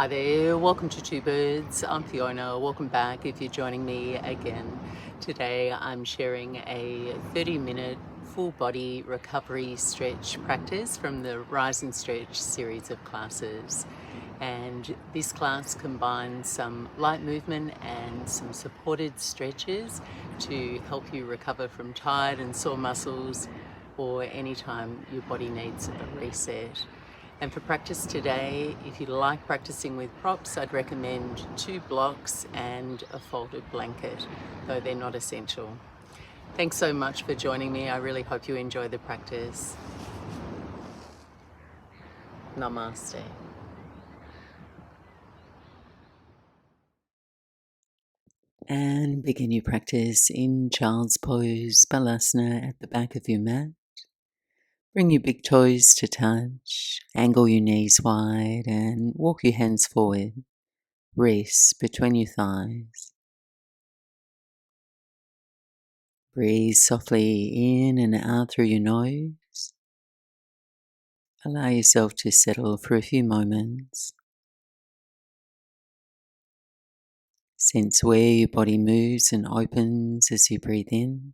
Hi there, welcome to Two Birds. I'm Fiona. Welcome back if you're joining me again. Today I'm sharing a 30-minute full body recovery stretch practice from the Rise and Stretch series of classes. And this class combines some light movement and some supported stretches to help you recover from tired and sore muscles or anytime your body needs a reset. And for practice today, if you like practicing with props, I'd recommend 2 blocks and a folded blanket, though they're not essential. Thanks so much for joining me. I really hope you enjoy the practice. Namaste. And begin your practice in Child's Pose, Balasana at the back of your mat. Bring your big toes to touch, angle your knees wide and walk your hands forward. Rest between your thighs. Breathe softly in and out through your nose. Allow yourself to settle for a few moments. Sense where your body moves and opens as you breathe in.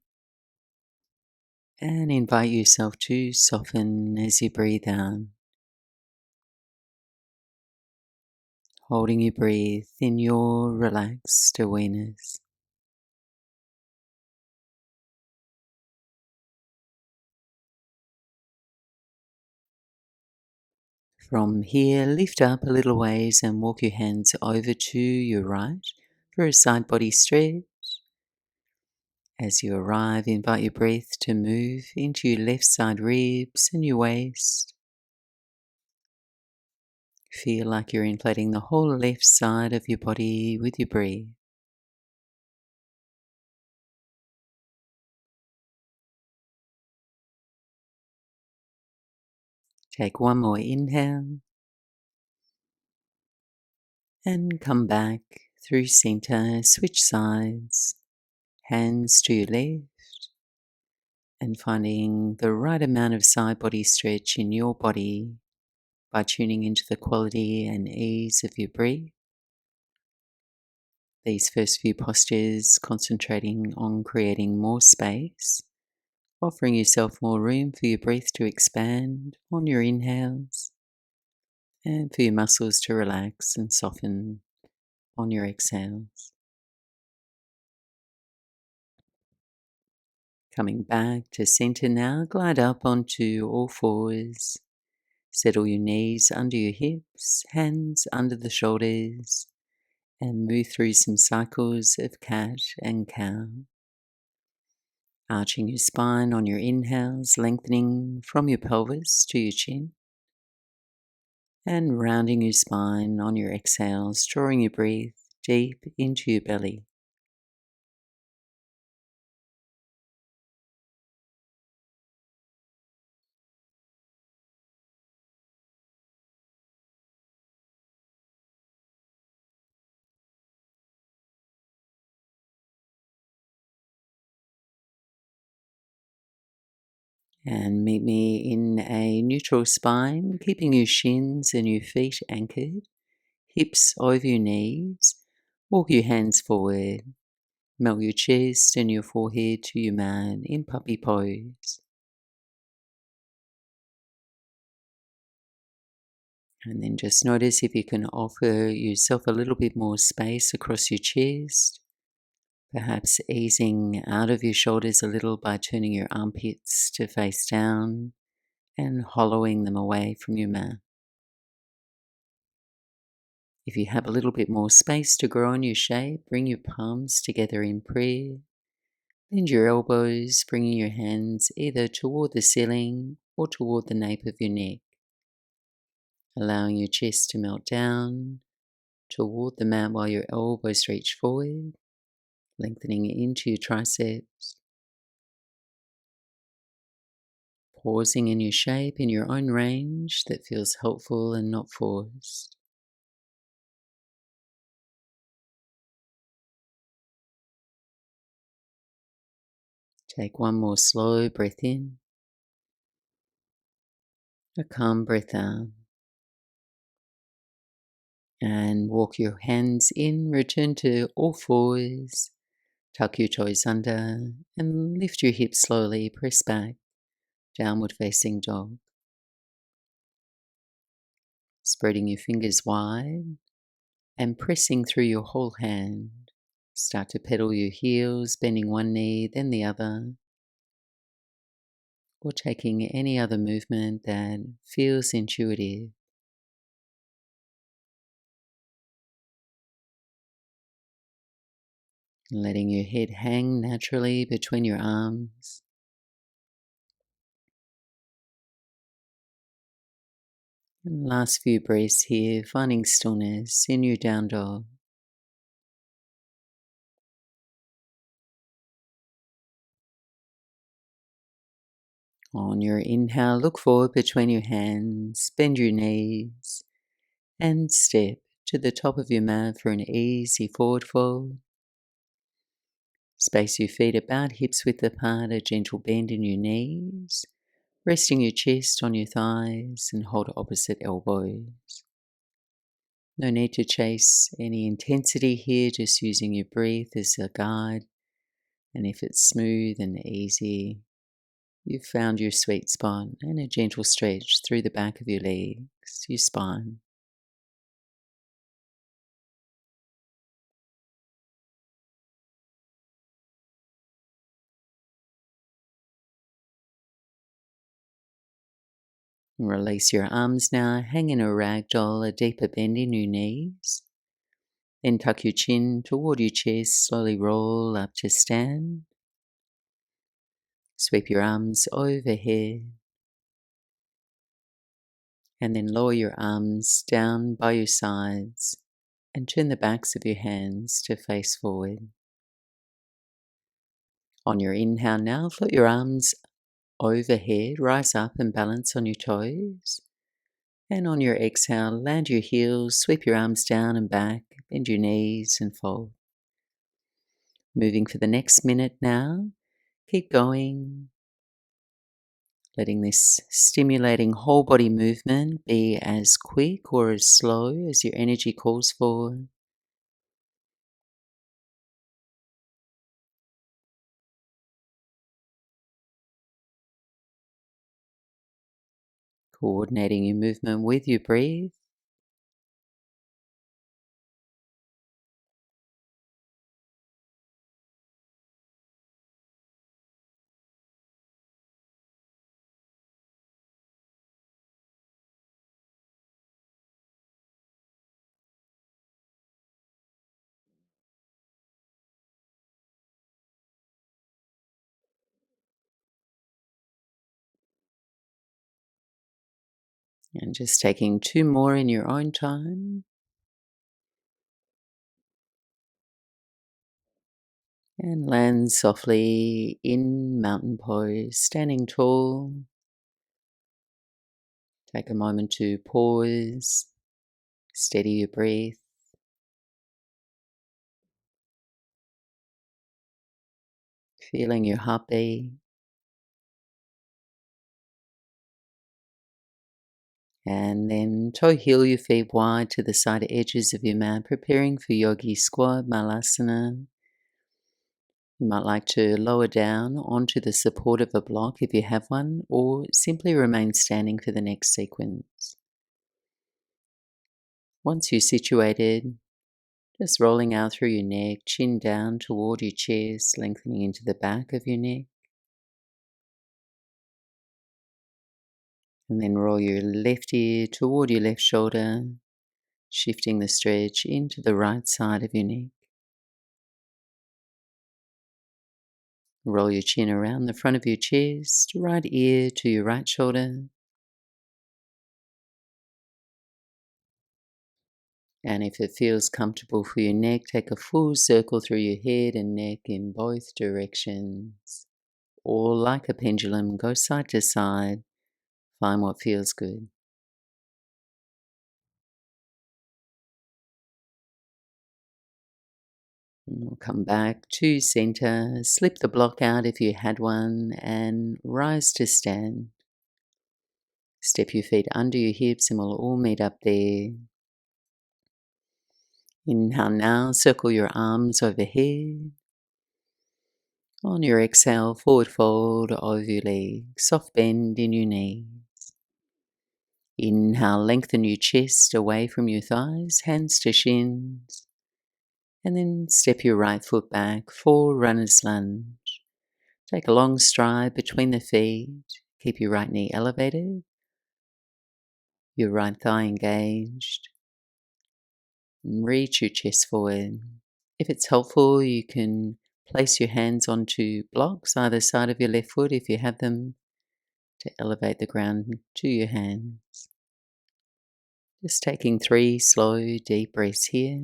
And invite yourself to soften as you breathe out. Holding your breath in your relaxed awareness. From here, lift up a little ways and walk your hands over to your right for a side body stretch. As you arrive, invite your breath to move into your left side ribs and your waist. Feel like you're inflating the whole left side of your body with your breath. Take one more inhale and come back through center. Switch sides, hands to your left, and finding the right amount of side body stretch in your body by tuning into the quality and ease of your breath. These first few postures concentrating on creating more space, offering yourself more room for your breath to expand on your inhales and for your muscles to relax and soften on your exhales. Coming back to center now, glide up onto all fours. Settle your knees under your hips, hands under the shoulders, and move through some cycles of cat and cow. Arching your spine on your inhales, lengthening from your pelvis to your chin. And rounding your spine on your exhales, drawing your breath deep into your belly. And meet me in a neutral spine, keeping your shins and your feet anchored, hips over your knees. Walk your hands forward. Melt your chest and your forehead to your mat in puppy pose. And then just notice if you can offer yourself a little bit more space across your chest, perhaps easing out of your shoulders a little by turning your armpits to face down and hollowing them away from your mat. If you have a little bit more space to grow in your shape, bring your palms together in prayer. Bend your elbows, bringing your hands either toward the ceiling or toward the nape of your neck. Allowing your chest to melt down toward the mat while your elbows reach forward, lengthening into your triceps. Pausing in your shape in your own range that feels helpful and not forced. Take one more slow breath in, a calm breath out. And walk your hands in, return to all fours, tuck your toes under, and lift your hips slowly, press back, downward facing dog. Spreading your fingers wide and pressing through your whole hand. Start to pedal your heels, bending one knee, then the other, or taking any other movement that feels intuitive. Letting your head hang naturally between your arms. And last few breaths here, finding stillness in your down dog. On your inhale, look forward between your hands, bend your knees, and step to the top of your mat for an easy forward fold. Space your feet about hips width apart, a gentle bend in your knees, resting your chest on your thighs and hold opposite elbows. No need to chase any intensity here, just using your breath as a guide. And if it's smooth and easy, you've found your sweet spot, and a gentle stretch through the back of your legs, your spine. Release your arms now, hang in a ragdoll, a deeper bend in your knees. Then tuck your chin toward your chest, slowly roll up to stand. Sweep your arms overhead. And then lower your arms down by your sides and turn the backs of your hands to face forward. On your inhale now, float your arms overhead, rise up and balance on your toes. And on your exhale, land your heels, sweep your arms down and back, bend your knees and fold. Moving for the next minute now, keep going. Letting this stimulating whole body movement be as quick or as slow as your energy calls for. Coordinating your movement with your breath. And just taking two more in your own time. And land softly in mountain pose, standing tall. Take a moment to pause, steady your breath, feeling your heartbeat. And then toe heel your feet wide to the side edges of your mat, preparing for yogi squat, malasana. You might like to lower down onto the support of a block if you have one, or simply remain standing for the next sequence. Once you're situated, just rolling out through your neck, chin down toward your chest, lengthening into the back of your neck. And then roll your left ear toward your left shoulder, shifting the stretch into the right side of your neck. Roll your chin around the front of your chest, right ear to your right shoulder. And if it feels comfortable for your neck, take a full circle through your head and neck in both directions. Or like a pendulum, go side to side. Find what feels good. And we'll come back to center. Slip the block out if you had one and rise to stand. Step your feet under your hips and we'll all meet up there. Inhale now, circle your arms overhead. On your exhale, forward fold over your legs, soft bend in your knees. Inhale, lengthen your chest away from your thighs, hands to shins. And then step your right foot back for runner's lunge. Take a long stride between the feet. Keep your right knee elevated, your right thigh engaged. And reach your chest forward. If it's helpful, you can place your hands onto blocks either side of your left foot if you have them, to elevate the ground to your hands. Just taking 3 slow, deep breaths here.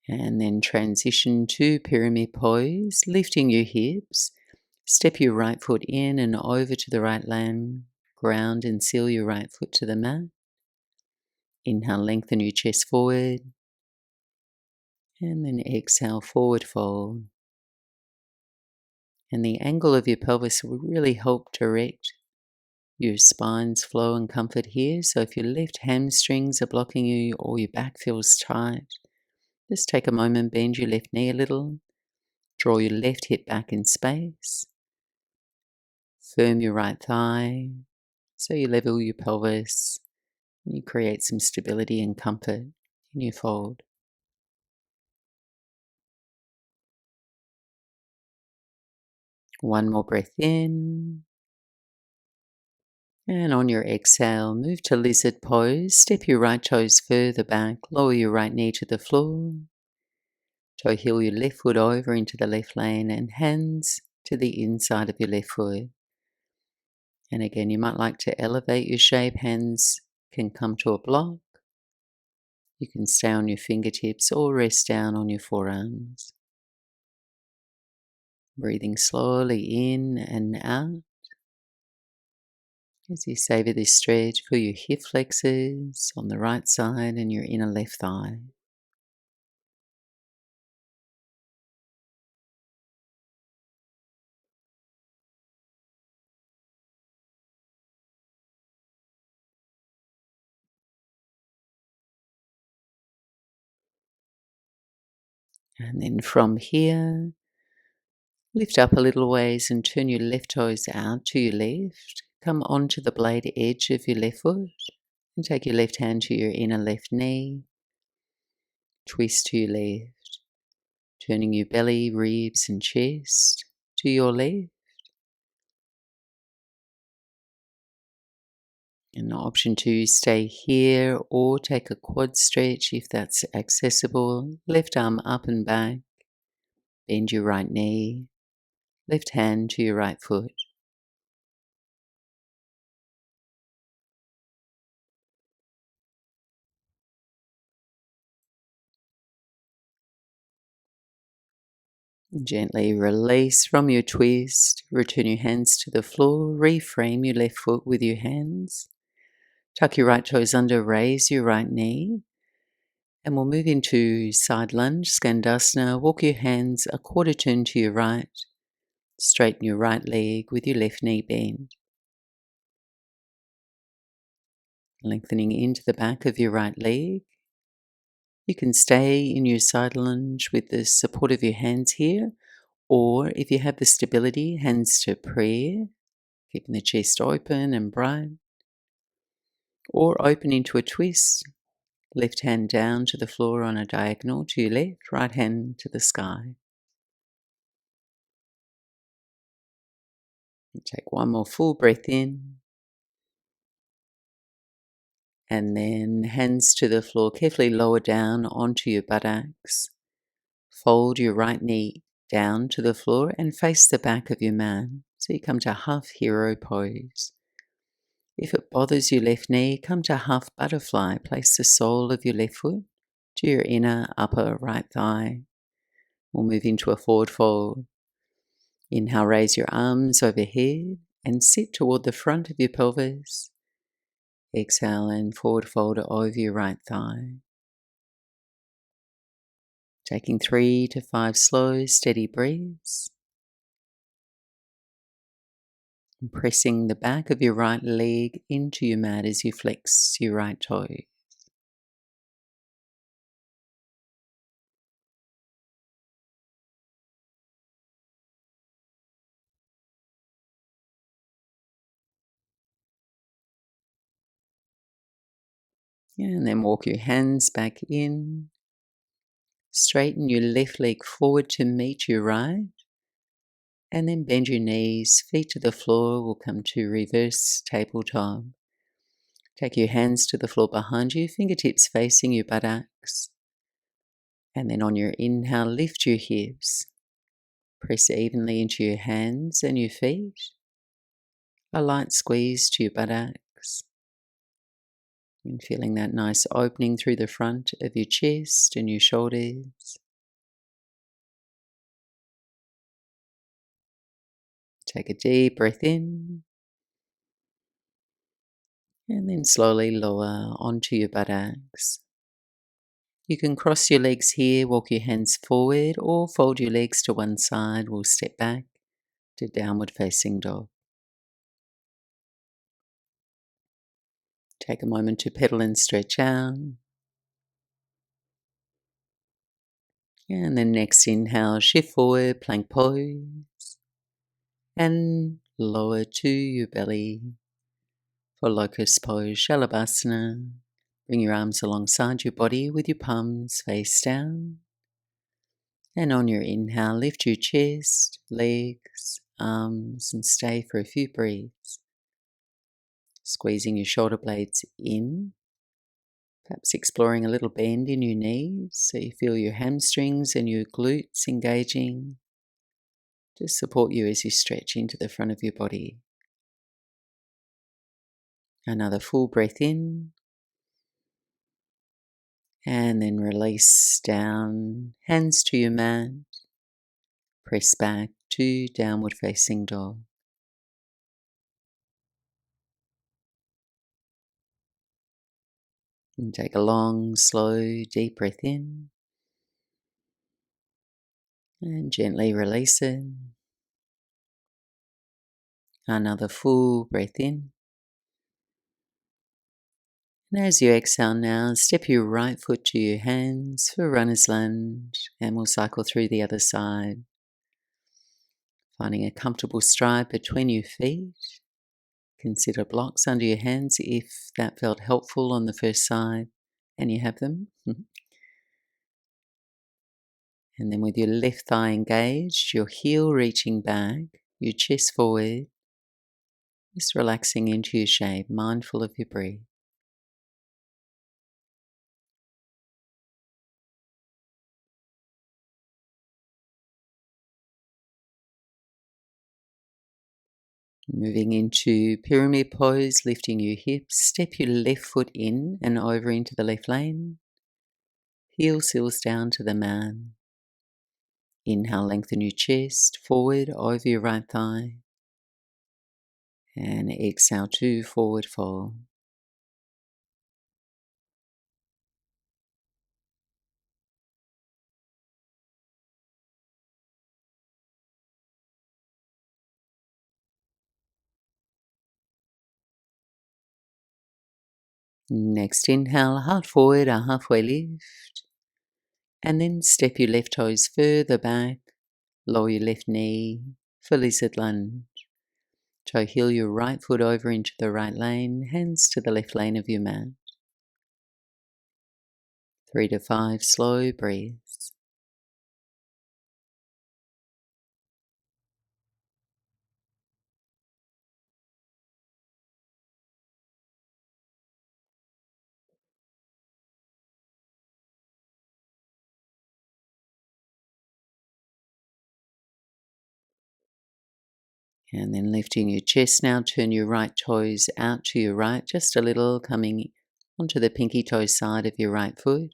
And then transition to pyramid pose, lifting your hips. Step your right foot in and over to the right leg. Ground and seal your right foot to the mat. Inhale, lengthen your chest forward. And then exhale, forward fold. And the angle of your pelvis will really help direct your spine's flow and comfort here. So if your left hamstrings are blocking you or your back feels tight, just take a moment, bend your left knee a little, draw your left hip back in space, firm your right thigh, so you level your pelvis and you create some stability and comfort in your fold. One more breath in. And on your exhale, move to lizard pose. Step your right toes further back, lower your right knee to the floor. Toe heel your left foot over into the left lane and hands to the inside of your left foot. And again, you might like to elevate your shape. Hands can come to a block. You can stay on your fingertips or rest down on your forearms. Breathing slowly in and out. As you savor this stretch, feel your hip flexors on the right side and your inner left thigh. And then from here, lift up a little ways and turn your left toes out to your left. Come onto the blade edge of your left foot and take your left hand to your inner left knee. Twist to your left, turning your belly, ribs and chest to your left. And option 2, stay here or take a quad stretch if that's accessible. Left arm up and back, bend your right knee, left hand to your right foot. Gently release from your twist, return your hands to the floor, reframe your left foot with your hands. Tuck your right toes under, raise your right knee, and we'll move into side lunge, Skandasana. Walk your hands a quarter turn to your right, straighten your right leg with your left knee bent. Lengthening into the back of your right leg. You can stay in your side lunge with the support of your hands here, or if you have the stability, hands to prayer, keeping the chest open and bright, or open into a twist, left hand down to the floor on a diagonal to your left, right hand to the sky. And take one more full breath in, and then hands to the floor, carefully lower down onto your buttocks. Fold your right knee down to the floor and face the back of your mat. So you come to half hero pose. If it bothers your left knee, come to half butterfly. Place the sole of your left foot to your inner upper right thigh. We'll move into a forward fold. Inhale, raise your arms overhead and sit toward the front of your pelvis. Exhale and forward fold over your right thigh. Taking 3 to 5 slow, steady breaths. And pressing the back of your right leg into your mat as you flex your right toe. And then walk your hands back in. Straighten your left leg forward to meet your right. And then bend your knees, feet to the floor. We'll come to reverse tabletop. Take your hands to the floor behind you, fingertips facing your buttocks. And then on your inhale, lift your hips. Press evenly into your hands and your feet. A light squeeze to your buttocks. And feeling that nice opening through the front of your chest and your shoulders. Take a deep breath in. And then slowly lower onto your buttocks. You can cross your legs here, walk your hands forward, or fold your legs to one side. We'll step back to downward facing dog. Take a moment to pedal and stretch out. And then next inhale, shift forward, plank pose. And lower to your belly for locust pose, Shavasana. Bring your arms alongside your body with your palms face down. And on your inhale, lift your chest, legs, arms, and stay for a few breaths. Squeezing your shoulder blades in, perhaps exploring a little bend in your knees so you feel your hamstrings and your glutes engaging to support you as you stretch into the front of your body. Another full breath in, and then release down, hands to your mat, press back to downward facing dog. And take a long, slow, deep breath in. And gently release it. Another full breath in. And as you exhale now, step your right foot to your hands for runner's lunge. And we'll cycle through the other side. Finding a comfortable stride between your feet. Consider blocks under your hands if that felt helpful on the first side and you have them. And then with your left thigh engaged, your heel reaching back, your chest forward, just relaxing into your shape, mindful of your breath. Moving into pyramid pose, lifting your hips, step your left foot in and over into the left lane. Heel seals down to the mat. Inhale, lengthen your chest, forward over your right thigh. And exhale to forward fold. Next inhale, heart forward, a halfway lift. And then step your left toes further back. Lower your left knee for lizard lunge. Toe heel your right foot over into the right lane, hands to the left lane of your mat. 3 to 5 slow breaths. And then lifting your chest now, turn your right toes out to your right, just a little, coming onto the pinky toe side of your right foot.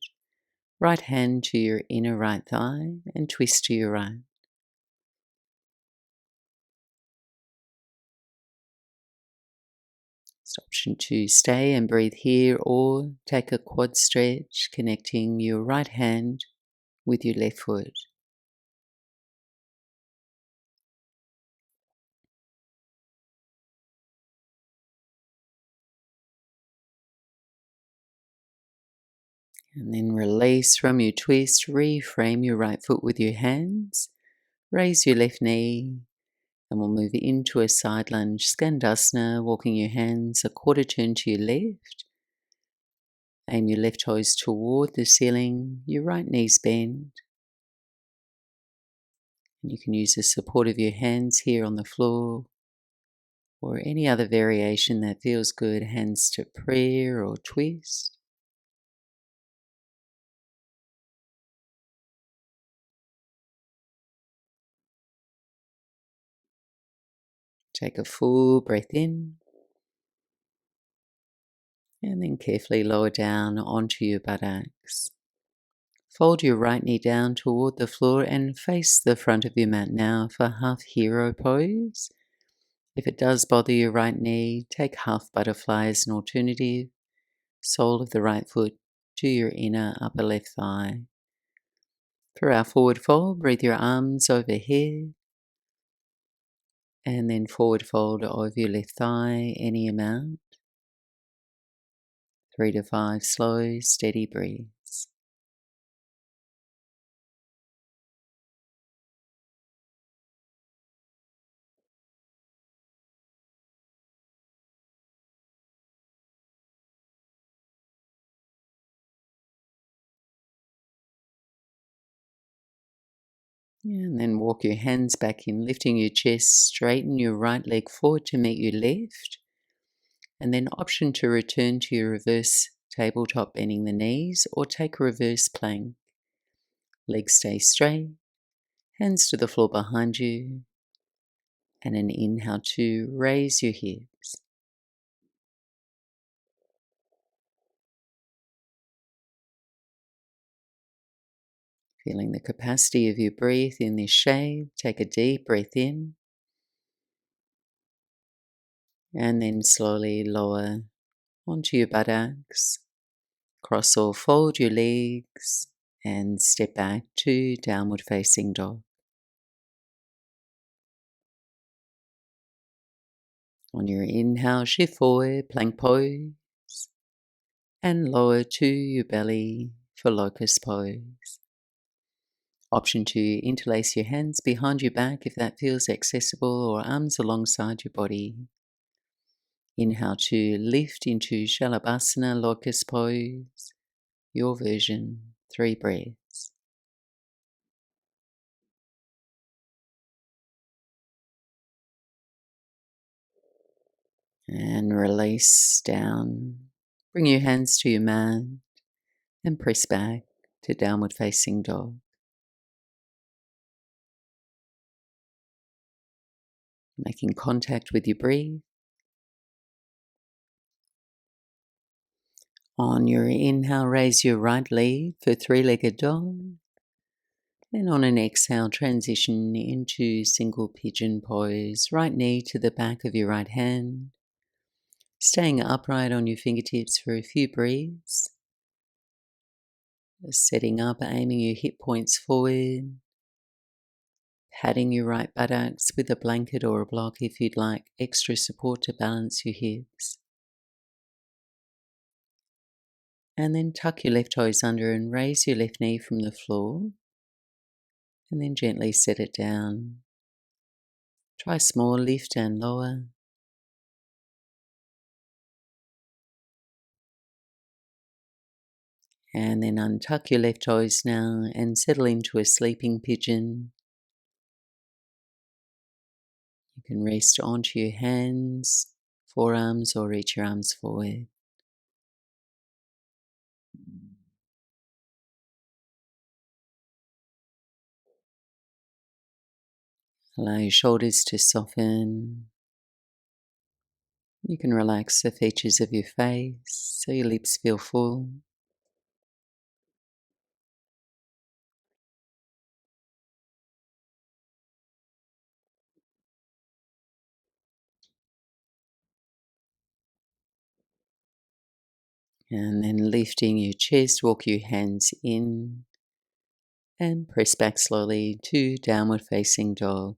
Right hand to your inner right thigh and twist to your right. It's option to stay and breathe here or take a quad stretch, connecting your right hand with your left foot. And then release from your twist, reframe your right foot with your hands, raise your left knee, and we'll move into a side lunge, Skandasana, walking your hands a quarter turn to your left. Aim your left toes toward the ceiling, your right knees bend. And you can use the support of your hands here on the floor or any other variation that feels good, hands to prayer or twist. Take a full breath in and then carefully lower down onto your buttocks. Fold your right knee down toward the floor and face the front of your mat now for half hero pose. If it does bother your right knee, take half butterfly as an alternative. Sole of the right foot to your inner upper left thigh. For our forward fold, breathe your arms overhead and then forward fold over your left thigh, any amount. 3 to 5 slow, steady breaths. And then walk your hands back in, lifting your chest, straighten your right leg forward to meet your left. And then option to return to your reverse tabletop, bending the knees, or take a reverse plank. Legs stay straight, hands to the floor behind you, and an inhale to raise your hips. Feeling the capacity of your breath in this shape, take a deep breath in, and then slowly lower onto your buttocks. Cross or fold your legs and step back to downward facing dog. On your inhale, shift forward, plank pose, and lower to your belly for locust pose. Option to interlace your hands behind your back if that feels accessible, or arms alongside your body. Inhale to lift into Shavasana, locust pose, your version, 3 breaths. And release down. Bring your hands to your mat and press back to downward facing dog. Making contact with your breath. On your inhale, raise your right leg for 3-legged dog. And on an exhale, transition into single pigeon pose. Right knee to the back of your right hand. Staying upright on your fingertips for a few breaths. Setting up, aiming your hip points forward. Patting your right buttocks with a blanket or a block if you'd like extra support to balance your hips. And then tuck your left toes under and raise your left knee from the floor. And then gently set it down. Try small lift and lower. And then untuck your left toes now and settle into a sleeping pigeon. You can rest onto your hands, forearms, or reach your arms forward. Allow your shoulders to soften. You can relax the features of your face so your lips feel full. And then lifting your chest, walk your hands in And press back slowly to downward facing dog.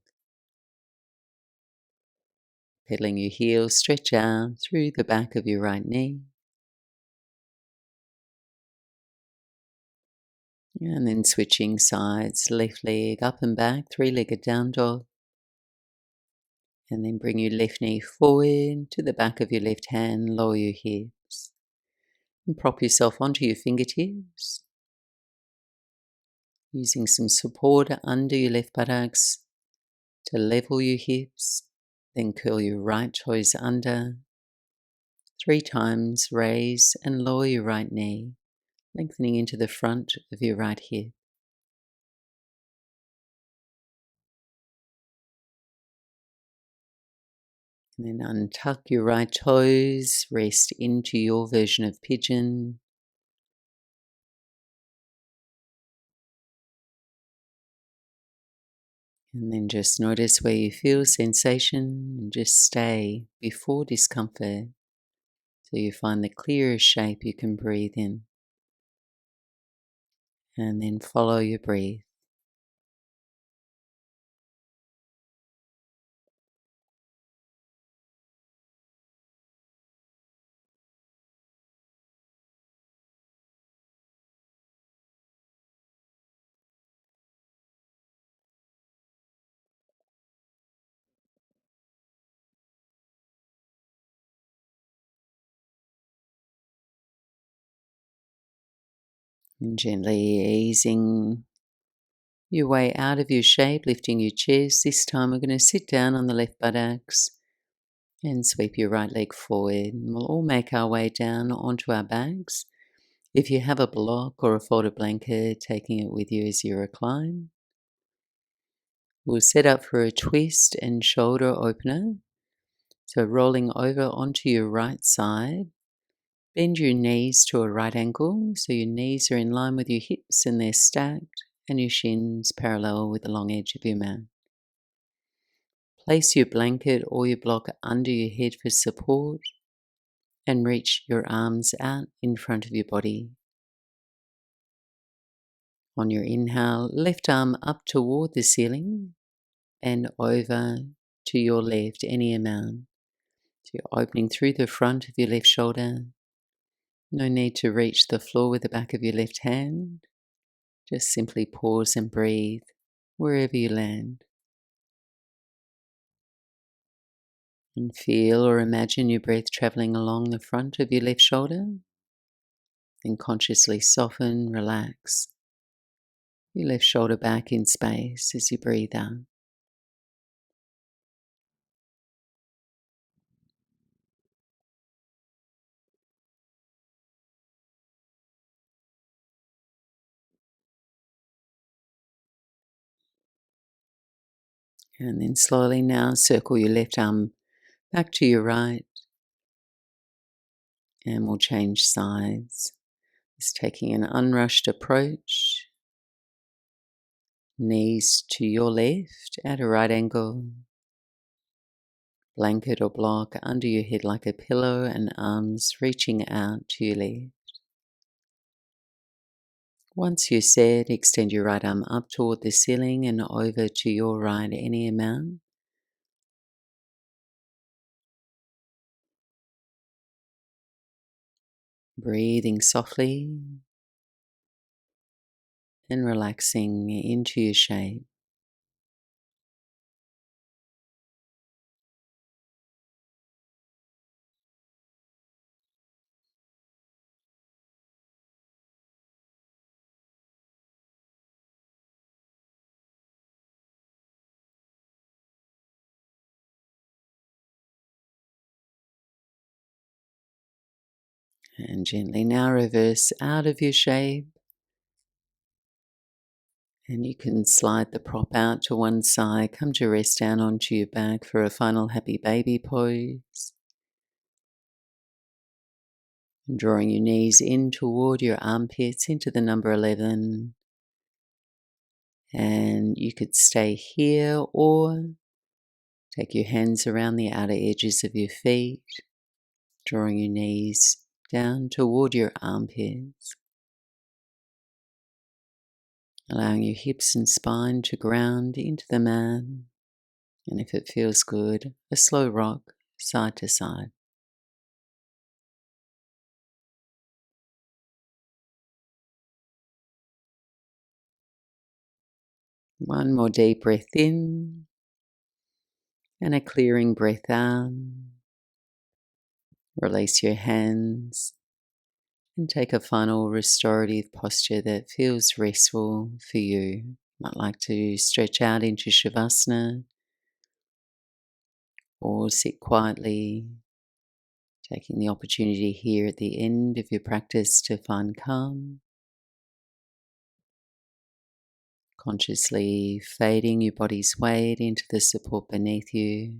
Pedaling your heels, stretch out through the back of your right knee. And then switching sides, left leg up and back, three-legged down dog. And then bring your left knee forward to the back of your left hand, lower your hips. And prop yourself onto your fingertips. Using some support under your left buttocks to level your hips. Then curl your right toes under. 3 times, raise and lower your right knee, lengthening into the front of your right hip. And then untuck your right toes, rest into your version of pigeon. And then just notice where you feel sensation and just stay before discomfort so you find the clearest shape you can breathe in. And then follow your breath. And gently easing your way out of your shape, lifting your chest. This time we're going to sit down on the left buttocks and sweep your right leg forward. And we'll all make our way down onto our backs. If you have a block or a folded blanket, taking it with you as you recline. We'll set up for a twist and shoulder opener. So rolling over onto your right side. Bend your knees to a right angle, so your knees are in line with your hips and they're stacked, and your shins parallel with the long edge of your mat. Place your blanket or your block under your head for support and reach your arms out in front of your body. On your inhale, left arm up toward the ceiling and over to your left any amount. So you're opening through the front of your left shoulder. No need to reach the floor with the back of your left hand. Just simply pause and breathe wherever you land. And feel or imagine your breath traveling along the front of your left shoulder. Then consciously soften, relax your left shoulder back in space as you breathe out. And then slowly now circle your left arm back to your right. And we'll change sides. Just taking an unrushed approach. Knees to your left at a right angle. Blanket or block under your head like a pillow and arms reaching out to your left. Once you're set, extend your right arm up toward the ceiling and over to your right any amount. Breathing softly and relaxing into your shape. And gently now reverse out of your shape. And you can slide the prop out to one side, come to rest down onto your back for a final happy baby pose. And drawing your knees in toward your armpits into the number 11. And you could stay here or take your hands around the outer edges of your feet, drawing your knees down toward your armpits. allowing your hips and spine to ground into the mat, and if it feels good, a slow rock side to side. One more deep breath in and a clearing breath out. Release your hands and take a final restorative posture that feels restful for you. Might like to stretch out into Shavasana or sit quietly, taking the opportunity here at the end of your practice to find calm, consciously fading your body's weight into the support beneath you,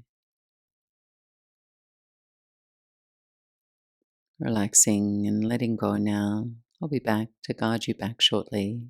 relaxing and letting go now. I'll be back to guide you back shortly.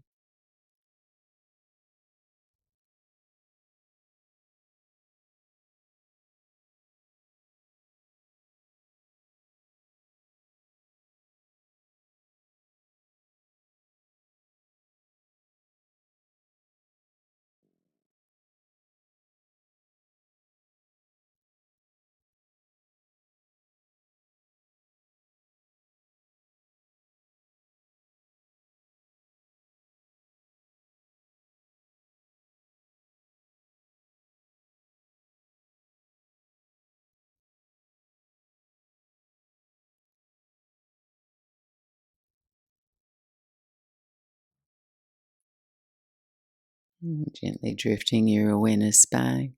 Gently drifting your awareness back.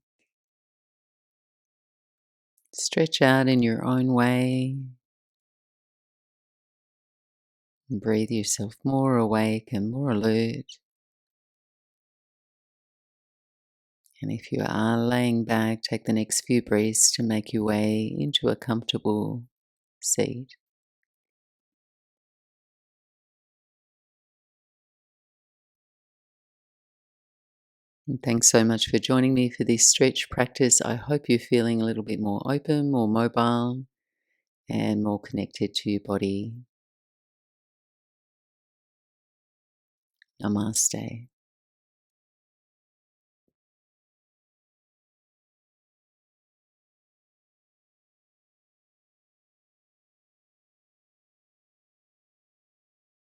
Stretch out in your own way. And breathe yourself more awake and more alert. And if you are laying back, take the next few breaths to make your way into a comfortable seat. And thanks so much for joining me for this stretch practice. I hope you're feeling a little bit more open, more mobile, and more connected to your body. Namaste.